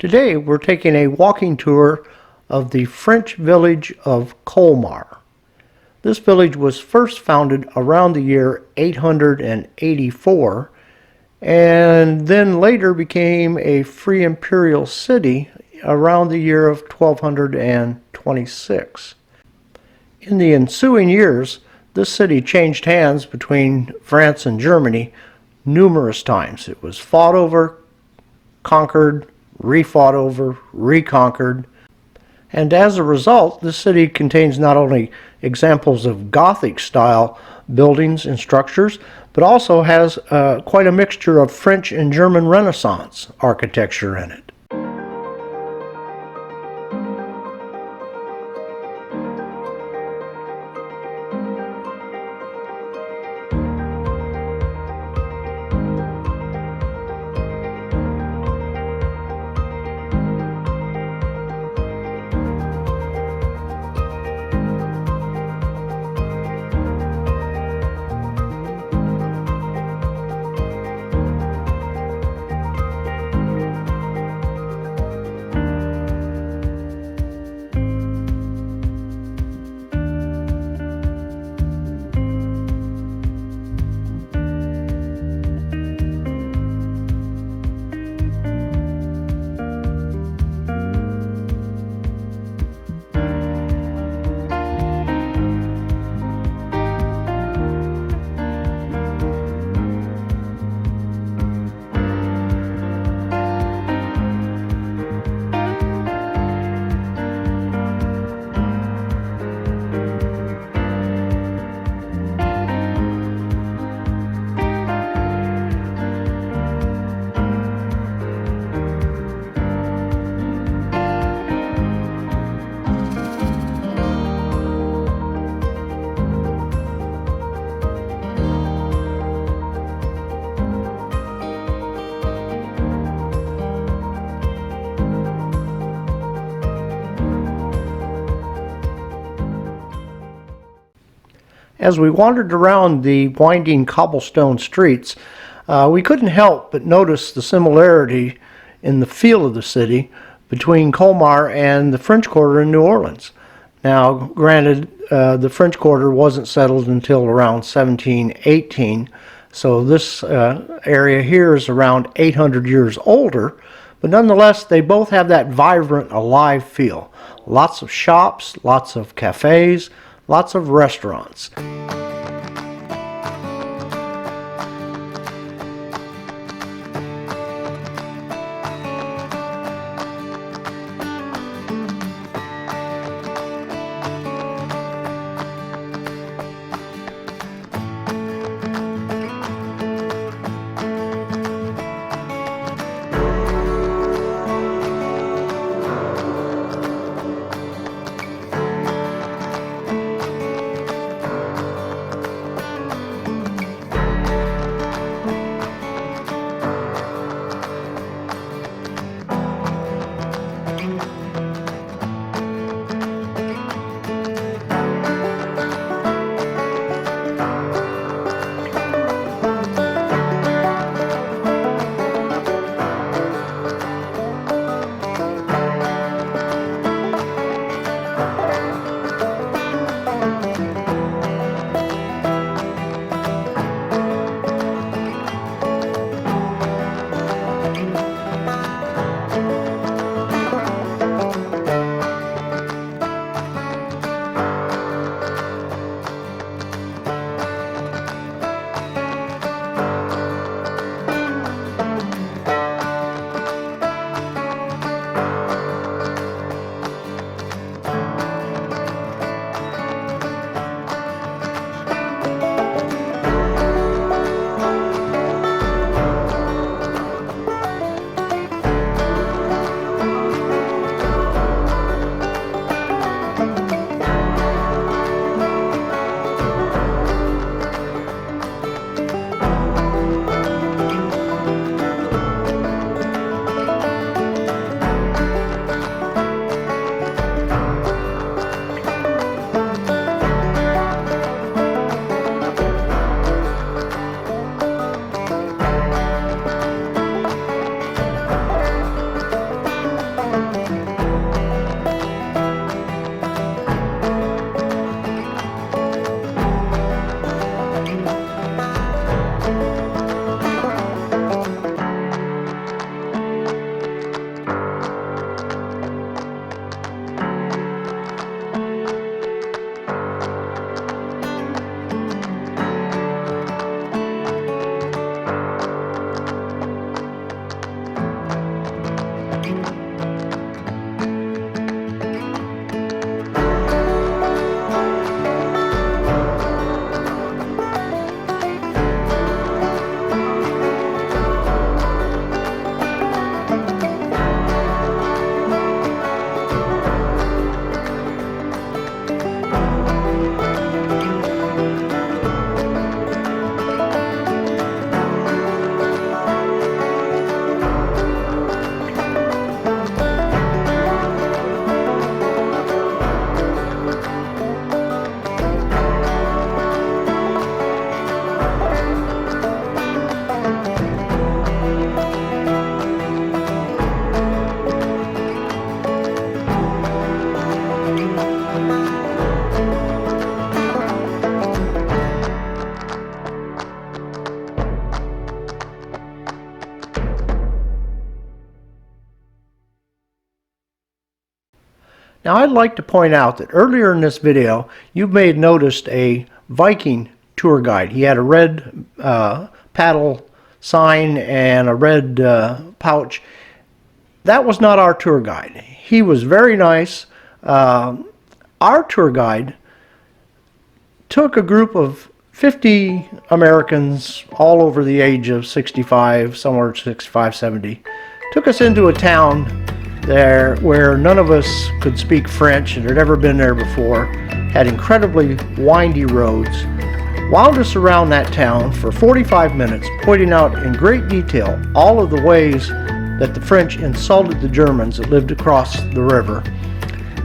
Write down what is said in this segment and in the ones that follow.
Today we're taking a walking tour of the French village of Colmar. This village was first founded around the year 884 and then later became a free imperial city around the year of 1226. In the ensuing years, this city changed hands between France and Germany numerous times. It was fought over, conquered, refought over, reconquered, and as a result, this city contains not only examples of Gothic style buildings and structures, but also has quite a mixture of French and German Renaissance architecture in it. As we wandered around the winding cobblestone streets, we couldn't help but notice the similarity in the feel of the city between Colmar and the French Quarter in New Orleans. Now, granted, the French Quarter wasn't settled until around 1718, so this area here is around 800 years older, but nonetheless, they both have that vibrant, alive feel. Lots of shops, lots of cafes, lots of restaurants. Now I'd like to point out that earlier in this video you may have noticed a Viking tour guide. He had a red paddle sign and a red pouch. That was not our tour guide. He was very nice. Our tour guide took a group of 50 Americans, all over the age of 65, somewhere 65, 70, took us into a town there where none of us could speak French and had ever been there before, had incredibly windy roads, wound us around that town for 45 minutes, pointing out in great detail all of the ways that the French insulted the Germans that lived across the river.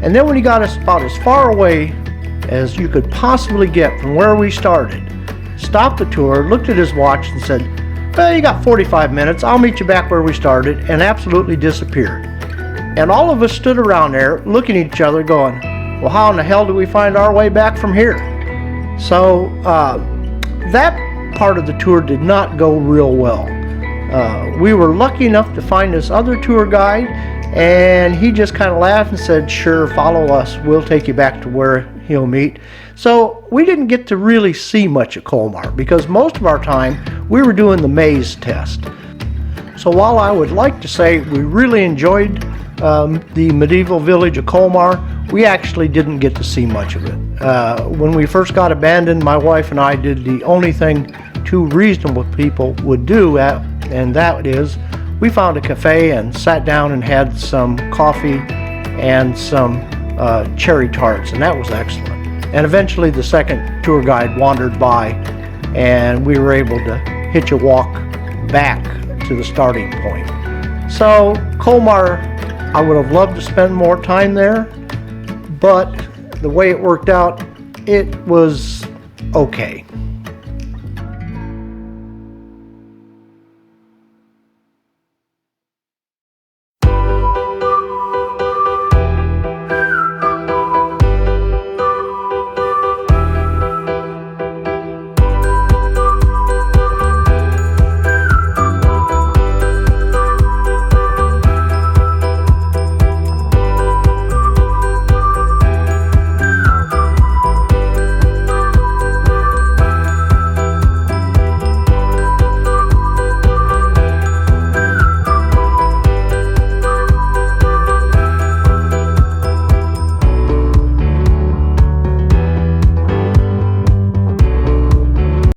And then when he got us about as far away as you could possibly get from where we started, stopped the tour, looked at his watch and said, "Well, you got 45 minutes, I'll meet you back where we started," and absolutely disappeared. And all of us stood around there looking at each other going, well, how in the hell do we find our way back from here? So that part of the tour did not go real well. We were lucky enough to find this other tour guide, and he just kind of laughed and said, "Sure, follow us, we'll take you back to where he'll meet." So we didn't get to really see much of Colmar because most of our time we were doing the maze test. So while I would like to say we really enjoyed the medieval village of Colmar, we actually didn't get to see much of it. When we first got abandoned, my wife and I did the only thing two reasonable people would do, and that is we found a cafe and sat down and had some coffee and some cherry tarts, and that was excellent. And eventually the second tour guide wandered by and we were able to hitch a walk back to the starting point. So Colmar, I would have loved to spend more time there, but the way it worked out, it was okay.